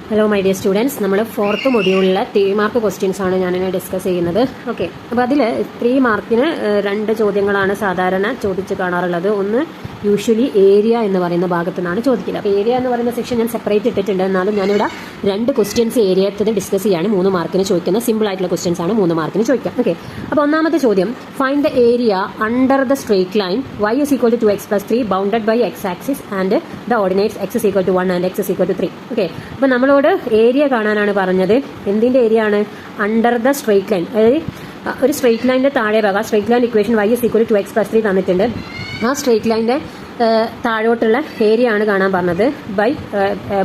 Hello my dear students, നമ്മൾ 4th മൊഡ്യൂളിലെ 3 mark questions ആണ് ഞാനിങ്ങനെ ഡിസ്കസ് ചെയ്യുന്നത്. ഓക്കെ, അപ്പോൾ അതിൽ 3 മാർക്കിന് 2 ചോദ്യങ്ങളാണ് സാധാരണ ചോദിച്ച് കാണാറുള്ളത്. ഒന്ന് യൂഷ്വലി ഏരിയ എന്ന് പറയുന്ന ഭാഗത്തു നിന്നാണ് ചോദിക്കില്ല. അപ്പോൾ ഏരിയ എന്ന് പറയുന്ന സെക്ഷൻ ഞാൻ സെപ്പറേറ്റ് ഇട്ടിട്ടുണ്ട്. എന്നാലും ഞാനിവിടെ 2 ക്വസ്റ്റ്യൻസ് ഏരിയത്തത് ഡിസ്കസ് ചെയ്യാണ്. 3 മാർക്കിന് ചോദിക്കുന്ന സിമ്പിൾ ആയിട്ടുള്ള ക്വസ്റ്റ്യൻസ് ആണ് 3 മാർക്കിന് ചോദിക്കുക. ഓക്കെ, അപ്പോൾ ഒന്നാമത്തെ ചോദ്യം, find the area under the straight line y is equal to 2x plus 3 bounded by x axis and the ordinates x is equal to 1 and x is equal to 3. Okay, അപ്പോൾ നമ്മളോട് area കാണാനാണ് പറഞ്ഞത്. എന്തിന്റെ area ആണ്? Under the straight line, അതായത് ഒരു straight ലൈനിന്റെ താഴെ ഭാഗം, straight line equation y is equal to 2x plus 3 തന്നിട്ടുണ്ട്. ആ സ്ട്രേറ്റ് ലൈനിന്റെ താഴോട്ടുള്ള ഏരിയ ആണ് കാണാൻ പറഞ്ഞത്.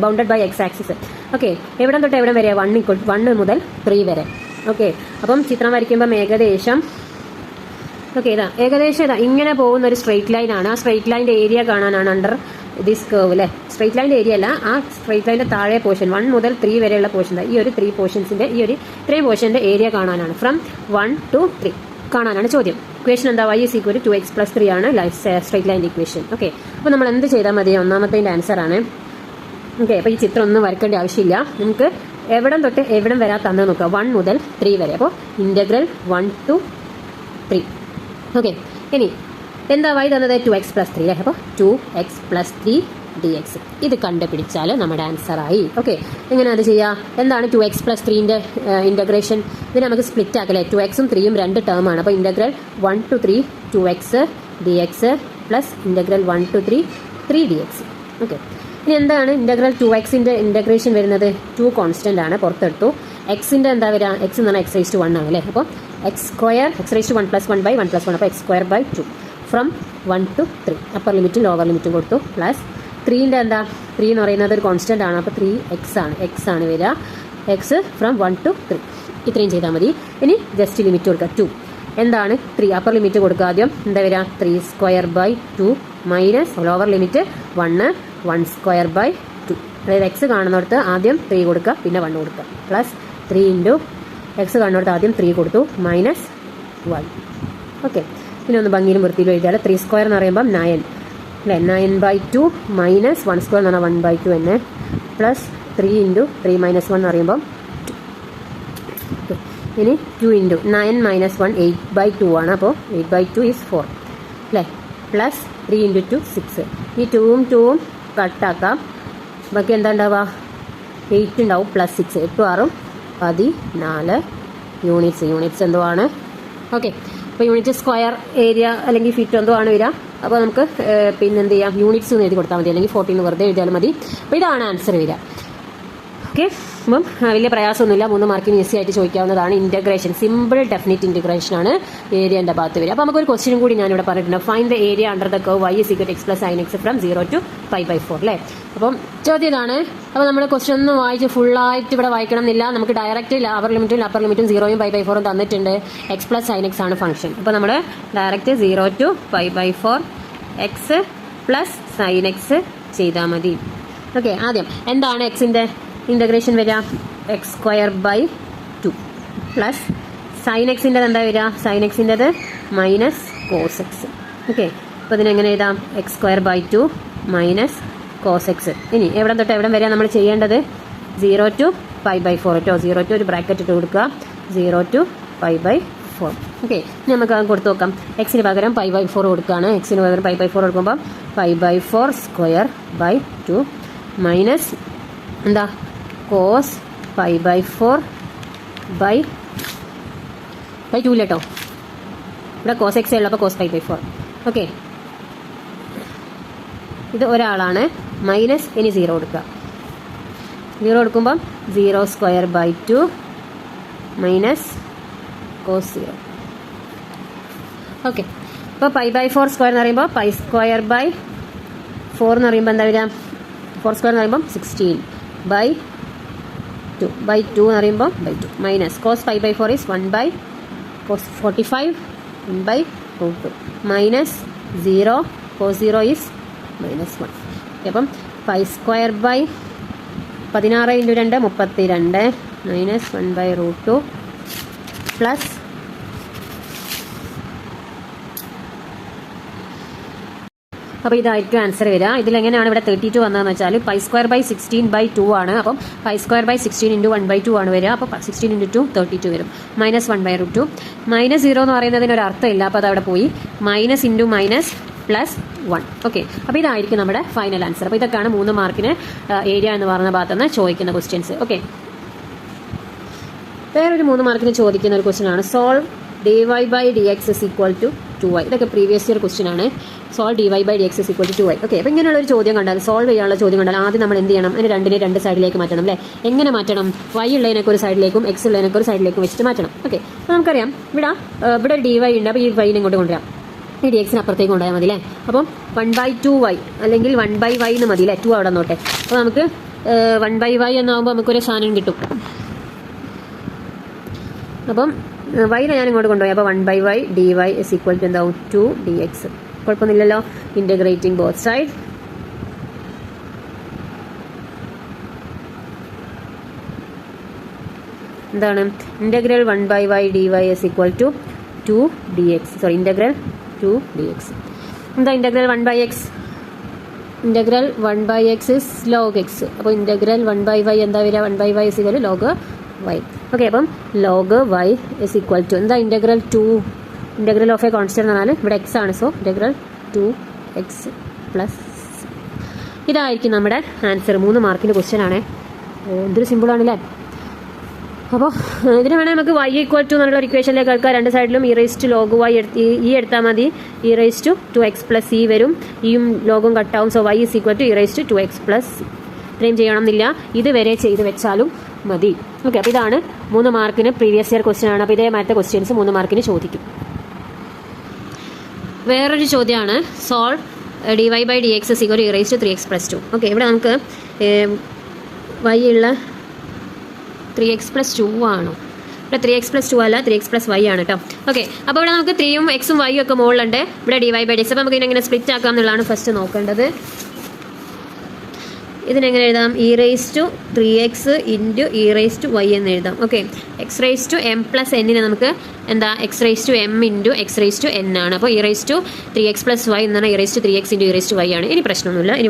Bounded by x axis. Okay, എവിടം തൊട്ട് എവിടം വരെ? 1 മുതൽ 3 വരെ. ഓക്കെ, അപ്പം ചിത്രം വരയ്ക്കുമ്പം ഏകദേശം ഇങ്ങനെ പോകുന്ന ഒരു സ്ട്രേറ്റ് ലൈൻ ആണ്. ആ സ്ട്രേറ്റ് ലൈനിന്റെ ഏരിയ കാണാനാണ് അണ്ടർ ദിസ് കർവ് അല്ലേ. സ്ട്രേറ്റ് ലൈനിന്റെ ഏരിയ അല്ല, ആ സ്ട്രേറ്റ് ലൈനിന്റെ താഴെ പോർഷൻ 1 മുതൽ 3 വരെയുള്ള പോർഷൻ, ഈ ഒരു 3 പോർഷൻസിന്റെ ഇത്രയും പോർഷന്റെ ഏരിയ കാണാനാണ്. ഫ്രം 1 to 3 കാണാനാണ് ചോദ്യം. ഇക്വേഷൻ എന്താ? y is equal to 2x plus 3 ആണ് സ്ട്രേറ്റ് ലൈൻ ഇക്വേഷൻ. ഓക്കെ, അപ്പോൾ നമ്മൾ എന്ത് ചെയ്താൽ മതി? ഒന്നാമത്തെ ആൻസർ ആണ്. ഓക്കെ, അപ്പോൾ ഈ ചിത്രം ഒന്നും വരക്കേണ്ട ആവശ്യമില്ല. നമുക്ക് എവിടം തൊട്ട് എവിടം വരെ തന്നു നോക്കുക, 1 മുതൽ 3 വരെ. അപ്പോൾ ഇന്റഗ്രൽ 1 to 3. ഓക്കെ, ഇനി എന്താ y തന്നത്? 2x plus 3 അല്ലേ. അപ്പോൾ 2x plus 3 dx. ഇത് കണ്ടുപിടിച്ചാൽ നമ്മുടെ ആൻസർ ആയി. ഓക്കെ, എങ്ങനെ അത് ചെയ്യാം? എന്താണ് 2x plus 3ന്റെ ഇൻ്റഗ്രേഷൻ? ഇതിന് നമുക്ക് സ്പ്ലിറ്റ് ആക്കല്ലേ. 2xും 3യും 2 ടേം ആണ്. അപ്പോൾ integral 1 to 3 2x dx plus integral 1 to 3 3 dx. Okay, ഇനി എന്താണ് ഇൻ്റഗ്രൽ 2xന്റെ ഇൻ്റഗ്രേഷൻ വരുന്നത്? 2 കോൺസ്റ്റന്റ് ആണ്, പുറത്തെടുത്തു. എക്സിന്റെ എന്താ വരിക? എക്സ് എന്ന് പറഞ്ഞാൽ x raised to 1 ആണ് അല്ലേ. അപ്പോൾ x raised to 1 plus 1 by 1 plus 1. അപ്പോൾ x square by 2 from 1 to 3. Upper ലിമിറ്റും ലോവർ ലിമിറ്റും കൊടുത്തു. പ്ലസ് 3ന്റെ എന്താ? 3 എന്ന് പറയുന്നത് ഒരു കോൺസ്റ്റന്റ് ആണ്. അപ്പോൾ 3x ആണ് വരിക. X from 1 to 3. ഇത്രയും ചെയ്താൽ മതി. ഇനി ജസ്റ്റ് ലിമിറ്റ് കൊടുക്കുക 2. എന്താണ്? 3. അപ്പർ ലിമിറ്റ് കൊടുക്കുക. ആദ്യം എന്താ വരിക? 3 square by 2 minus lower limit 1 square by 2. അതായത് എക്സ് കാണുന്നിടത്ത് ആദ്യം 3 കൊടുക്കുക, പിന്നെ 1 കൊടുക്കുക. പ്ലസ് 3 ഇൻറ്റു എക്സ് കാണുന്നിടത്ത് ആദ്യം 3 കൊടുത്തു, മൈനസ് 1. ഓക്കെ, പിന്നെ ഒന്ന് ഭംഗിയിലും വൃത്തിയിലും എഴുതിയാൽ 3 സ്ക്വയർ എന്ന് പറയുമ്പം 9 അല്ലേ. 9/2 മൈനസ് 1 സ്ക്വയർ എന്ന് പറഞ്ഞാൽ 1/2 തന്നെ. പ്ലസ് 3 ഇൻറ്റു 3 മൈനസ് 1 എന്ന് പറയുമ്പം 2. ഇനി 2 ഇൻറ്റു 9 മൈനസ് 1 8/2 ആണ്. അപ്പോൾ 8/2 ഈസ് 4 അല്ലേ. Plus 3 into 2 6. ഈ 2ഉം 2ഉം കട്ടാക്കാം. ബാക്കി എന്താ ഉണ്ടാവുക? 8 ഉണ്ടാവും. പ്ലസ് 6 8 6 14 യൂണിറ്റ്സ് എന്തോ ആണ്. ഓക്കെ, അപ്പോൾ യൂണിറ്റ് സ്ക്വയർ ഏരിയ അല്ലെങ്കിൽ ഫീറ്റ് എന്തോ ആണ് വരിക. അപ്പോൾ നമുക്ക് പിന്നെ എന്ത് ചെയ്യാം? യൂണിറ്റ്സ് എന്ന് എഴുതി കൊടുത്താൽ മതി, അല്ലെങ്കിൽ 14 വെറുതെ എഴുതിയാലും മതി. അപ്പോൾ ഇതാണ് ആൻസർ വരിക. ഓക്കെ, അപ്പം വലിയ പ്രയാസമൊന്നുമില്ല. 3 മാർക്കിന് ഈസി ആയിട്ട് ചോദിക്കാവുന്നതാണ്. ഇൻ്റഗ്രേഷൻ സിമ്പിൾ ഡെഫിനിറ്റ് ഇൻ്റഗ്രേഷൻ ആണ് ഏരിയൻ്റെ ഭാഗത്ത് വരിക. അപ്പോൾ നമുക്കൊരു ക്വസ്റ്റ്യനും കൂടി ഞാനിവിടെ പറഞ്ഞിട്ടുണ്ട്. Find the area under the curve y is equal to x plus sin x from 0 to π/4 അല്ലേ. അപ്പം ചോദ്യം ഇതാണ്. അപ്പോൾ നമ്മൾ ക്വസ്റ്റ്യൻ ഒന്നും വായിച്ച് ഫുള്ളായിട്ട് ഇവിടെ വായിക്കണം എന്നില്ല. നമുക്ക് ഡയറക്റ്റ് അപ്പർ ലിമിറ്റും 0യും π/4 തന്നിട്ടുണ്ട്. x plus sin x ആണ് ഫംഗ്ഷൻ. അപ്പോൾ നമ്മൾ direct 0 to π/4 x plus sin x ചെയ്താൽ മതി. ഓക്കെ, ആദ്യം എന്താണ് എക്സിൻ്റെ ഇൻ്റഗ്രേഷൻ വരിക? X square by 2 plus sine എക്സിൻ്റെത് എന്താ വരിക? സൈൻ എക്സിൻ്റെത് മൈനസ് കോസ് എക്സ്. ഓക്കെ, അപ്പോൾ ഇതിനെങ്ങനെ എഴുതാം? X square by 2 minus cos x. ഇനി എവിടെ തൊട്ട് എവിടെ വരെ നമ്മൾ ചെയ്യേണ്ടത്? 0 to π/4 കേട്ടോ. 0 to ഒരു ബ്രാക്കറ്റ് ഇട്ട് കൊടുക്കുക. 0 to π/4. ഓക്കെ, ഇനി നമുക്ക് അത് കൊടുത്ത് നോക്കാം. എക്സിന് പകരം π/4 കൊടുക്കുകയാണ്. എക്സിന് പകരം π/4 കൊടുക്കുമ്പോൾ π/4 സ്ക്വയർ ബൈ 2 മൈനസ് എന്താ? കോസ് π/4 ബൈ 2 ഇല്ല കേട്ടോ. ഇവിടെ കോസ് എക്സ് ഉള്ളപ്പോൾ കോസ് π/4. ഓക്കെ, ഇത് ഒരാളാണ്. മൈനസ് ഇനി 0 കൊടുക്കുക. 0 കൊടുക്കുമ്പം 0 square by 2 minus cos 0. Okay, അപ്പോൾ π/4 സ്ക്വയർ എന്ന് പറയുമ്പോൾ π സ്ക്വയർ ബൈ 4 എന്ന് പറയുമ്പോൾ എന്താ വരിക? 4 സ്ക്വയർ എന്ന് പറയുമ്പോൾ 16 ബൈ 2 എന്ന് പറയുമ്പോൾ by 2 minus cos π/4 is 1 by cos 45 1/√2 minus 0 cos 0 is minus 1. അപ്പം pi square by 16 × 2 32 minus 1/√2 plus അപ്പോൾ ഇതായിരിക്കും ആൻസർ വരിക. ഇതിലെങ്ങനെയാണ് ഇവിടെ 32 വന്നതെന്ന് വെച്ചാൽ π²/16/2 ആണ്. അപ്പം π²/16 × 1/2 ആണ് വരിക. അപ്പോൾ 16 × 2 32 വരും. -1/√2. -0 എന്ന് പറയുന്നതിന് ഒരു അർത്ഥമില്ല, അപ്പോൾ അതവിടെ പോയി. Minus into minus plus 1. Okay, അപ്പോൾ ഇതായിരിക്കും നമ്മുടെ ഫൈനൽ ആൻസർ. അപ്പോൾ ഇതൊക്കെയാണ് 3 മാർക്കിന് ഏരിയ എന്ന് പറയുന്ന ഭാഗത്തുനിന്ന് ചോദിക്കുന്ന ക്വസ്റ്റ്യൻസ്. ഓക്കെ, വേറൊരു 3 മാർക്കിന് ചോദിക്കുന്ന ഒരു ക്വസ്റ്റ്യൻ ആണ് സോൾവ് dy/dx = 2y. ഇതൊക്കെ പ്രീവിയസ് ഇയർ ക്വസ്റ്റ്യൻ ആണ്. Solve dy/dx = 2y. ഓക്കെ, അപ്പോൾ ഇങ്ങനെയുള്ള ഒരു ചോദ്യം കണ്ടാൽ, സോൾവ് ചെയ്യാനുള്ള ചോദ്യം കണ്ടാൽ ആദ്യം നമ്മൾ എന്ത് ചെയ്യണം? അതിന് രണ്ടിനെ രണ്ട് സൈഡിലേക്ക് മാറ്റണം അല്ലേ? എങ്ങനെ മാറ്റണം? y ഉള്ളതിനൊക്കെ ഒരു സൈഡിലേക്കും x ഉള്ളതിനൊക്കെ ഒരു സൈഡിലേക്കും വെച്ചിട്ട് മാറ്റണം. ഓക്കെ, അപ്പോൾ നമുക്കറിയാം ഇവിടെ ഒരു dy ഉണ്ട്. അപ്പോൾ ഈ y ഇങ്ങോട്ട് കൊണ്ടുവരാം. ഈ dx അപ്പുറത്തേക്ക് കൊണ്ടുപോയാൽ മതി അല്ലേ? അപ്പം 1/2y അല്ലെങ്കിൽ 1/y എന്ന് മതി അല്ലേ? 2 അവിടെ നോട്ടെ. അപ്പോൾ നമുക്ക് 1/y എന്നാകുമ്പോൾ നമുക്കൊരു സാധനം കിട്ടും. അപ്പം y ഞാൻ ഇങ്ങോട്ട് കൊണ്ടുപോയി. അപ്പോൾ 1/y dy = എന്താവും? 2dx. കുഴപ്പമൊന്നുമില്ലല്ലോ. Integrating both side. എന്താണ്? Integral 1/y dy = 2dx. Sorry, integral 2dx. എന്താ integral 1/x? Integral 1/x is log x. അപ്പോൾ ഇൻ്റഗ്രൽ 1/y എന്താ വരിക? 1/y = log y. ഓക്കെ, അപ്പം log y = എന്താ? Integral 2 integral of a constant എന്ന് പറഞ്ഞാൽ ഇവിടെ x ആണ്. So integral 2x plus. ഇതായിരിക്കും നമ്മുടെ ആൻസർ. 3 മാർക്കിൻ്റെ ക്വസ്റ്റ്യൻ ആണ്. എന്തൊരു സിമ്പിളാണല്ലേ? അപ്പോൾ ഇതിന് വേണമെങ്കിൽ നമുക്ക് y = എന്നുള്ള ഇക്വേഷനിലേക്ക് എടുക്കാം. രണ്ട് സൈഡിലും e⁻log y എടുത്താൽ മതി. e⁻2x + c വരും. ഈയും ലോഗും കട്ടാവും. So y = e⁻2x + c. ഇത്രയും ചെയ്യണമെന്നില്ല, ഇതുവരെ ചെയ്ത് വെച്ചാലും മതി. ഓക്കെ, അപ്പോൾ ഇതാണ് 3 മാർക്കിന് പ്രീവിയസ് ഇയർ ക്വസ്റ്റ്യൻ ആണ്. അപ്പോൾ ഇതേമാതിരത്തെ ക്വസ്റ്റ്യൻസ് 3 മാർക്കിന് ചോദിക്കും. വേറൊരു ചോദ്യമാണ് സോൾവ് dy/dx = e⁻3x + 2. ഓക്കെ, ഇവിടെ നമുക്ക് y ഉള്ള 3x + 2 ആണോ? ഇവിടെ 3x + 2 അല്ല, 3x + y ആണ് കേട്ടോ. ഓക്കെ, അപ്പോൾ ഇവിടെ നമുക്ക് 3 ഉം x ഉം y ഒക്കെ മുകളിലുണ്ട്. ഇവിടെ dy/dx. അപ്പോൾ നമുക്ക് ഇതിനെങ്ങനെ സ്പ്ലിറ്റ് ആക്കാം എന്നുള്ളതാണ് ഫസ്റ്റ് നോക്കേണ്ടത്. ഇതിനെങ്ങനെ എഴുതാം? e⁻3x × e⁻y എന്ന് എഴുതാം. ഓക്കെ, x⁻m + n നമുക്ക് എന്താ? x⁻m × x⁻n ആണ്. അപ്പോൾ e⁻3x + y എന്ന് പറഞ്ഞാൽ e⁻3x × e⁻y ആണ്. ഇനി പ്രശ്നമൊന്നുമില്ല. ഇനി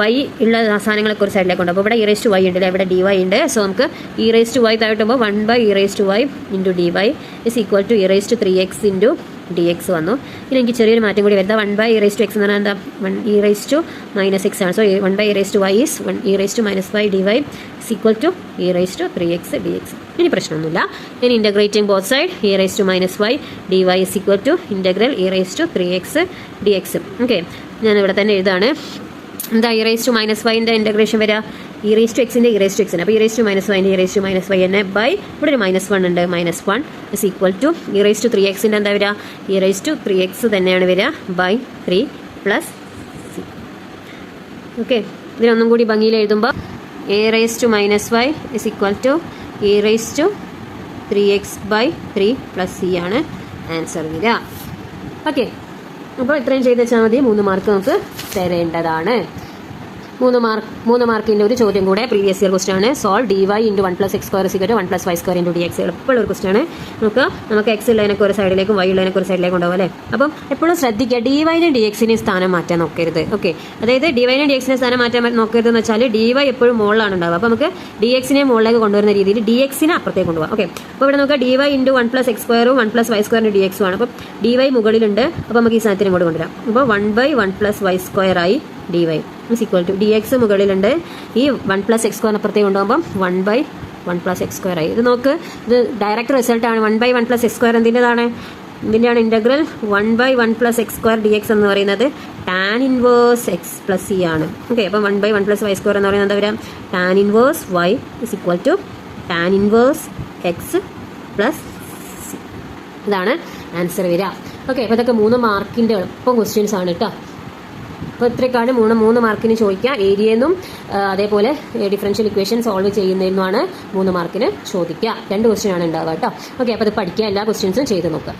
y ഉള്ള സാധനങ്ങളൊക്കെ ഒരു സൈഡിലേക്ക് ഉണ്ട്. അപ്പോൾ ഇവിടെ e⁻y ഉണ്ടല്ലേ, ഇവിടെ dy ഉണ്ട്. സോ നമുക്ക് e⁻y താഴെട്ടുമ്പോൾ 1/e⁻y × dy = e⁻3x × dx വന്നു. ഇനി എനിക്ക് ചെറിയൊരു മാറ്റം കൂടി വരുന്നത് 1/e⁻x എന്ന് പറഞ്ഞാൽ എന്താ? e⁻−x ആണ്. So 1/e⁻y is e⁻−y dy = e⁻3x dx. ഇനി പ്രശ്നമൊന്നുമില്ല. ഇനി integrating both side e⁻−y dy = integral e⁻3x dx. Okay, ഞാനിവിടെ തന്നെ എഴുതാണ്. എന്താ e⁻−y ഇൻ്റഗ്രേഷൻ വരിക? e⁻x ൻ്റെ e⁻x. അപ്പോൾ e⁻−y e⁻−y ബൈ ഇവിടെ ഒരു -1 ഉണ്ട്. -1 = e⁻3x എന്താ വരിക? e⁻3x തന്നെയാണ് വരിക ബൈ 3 + c. ഓക്കെ, ഇതിനൊന്നും കൂടി ഭംഗിയിൽ എഴുതുമ്പോൾ e⁻−y = e⁻3x ബൈ 3 + c ആണ് ആൻസർ വരിക. ഓക്കെ, അപ്പോൾ ഇത്രയും ചെയ്ത് വെച്ചാൽ മതി. 3 മാർക്ക് നമുക്ക് തരേണ്ടതാണ്. 3 മാർക്കിൻ്റെ ഒരു ചോദ്യം കൂടെ പ്രീവിയസ് ഇയർ ക്വസ്റ്റ്യൻ ആണ്. Solve dy × 1 + x² = 1 + y² × dx. എളുപ്പമുള്ള ഒരു ക്വസ്റ്റ്യൻ ആണ്. നമുക്ക് x ഉള്ളതിനൊക്കെ ഒരു സൈഡിലേക്കും y ഉള്ളതിനൊക്കെ ഒരു സൈഡിലേക്കും ഉണ്ടാവും അല്ലേ? അപ്പം എപ്പോഴും ശ്രദ്ധിക്കുക, dy-നും dx-നും സ്ഥാനം മാറ്റാൻ നോക്കരുത്. ഓക്കെ, അതായത് dy-നും dx-നും സ്ഥാനം മാറ്റാൻ നോക്കരുതെന്ന് വെച്ചാൽ dy എപ്പോഴും മുകളിലാണ് ഉണ്ടാവുക. അപ്പോൾ നമുക്ക് dx-നെ മുകളിലേക്ക് കൊണ്ടുവരുന്ന രീതിയിൽ dx-നെ അപ്പുറത്തേക്ക് കൊണ്ടുപോകാം. ഓക്കെ, അപ്പോൾ ഇവിടെ നമുക്ക് dy × 1 + x² ഉം 1 + y² × dx ആണ്. അപ്പം dy മുകളിലുണ്ട്. അപ്പോൾ നമുക്ക് ഈ സാധനത്തിന് ഇങ്ങോട്ട് കൊണ്ടുവരാം. അപ്പോൾ 1/1 + y² ആയി dy = dx മുകളിലുണ്ട്. ഈ 1 + x² അപ്പുറത്തേക്ക് കൊണ്ടുപോകുമ്പോൾ 1/1 + x² ആയി. ഇത് നോക്ക്, ഇത് ഡയറക്റ്റ് റിസൾട്ട് ആണ്. 1/1 + x² എന്തിൻ്റെതാണ്? ഇതിൻ്റെയാണ് ഇൻ്റഗ്രൽ 1/1 + x² dx എന്ന് പറയുന്നത് tan ഇൻവേഴ്സ് x + c ആണ്. ഓക്കെ, അപ്പം 1/1 + y² എന്ന് പറയുന്നത് എന്താ വരിക? tan inverse y = tan inverse x + c. ഇതാണ് ആൻസർ വരിക. ഓക്കെ, അപ്പോൾ ഇതൊക്കെ 3 മാർക്കിൻ്റെ എളുപ്പം ക്വസ്റ്റ്യൻസ് ആണ് കേട്ടോ. അപ്പോൾ ഇത്രയൊക്കെയാണ് 3 മാർക്കിന് ചോദിക്കുക. ഏരിയയെന്നും അതേപോലെ ഡിഫറൻഷ്യൽ ഇക്വേഷൻ സോൾവ് ചെയ്യുന്നതെന്നുമാണ് 3 മാർക്കിന് ചോദിക്കുക. 2 ക്വസ്റ്റ്യൻ ആണ് ഉണ്ടാവുക കേട്ടോ. ഓക്കെ, അപ്പോൾ ഇത് പഠിക്കുക, എല്ലാ ക്വസ്റ്റ്യൻസും ചെയ്ത് നോക്കുക.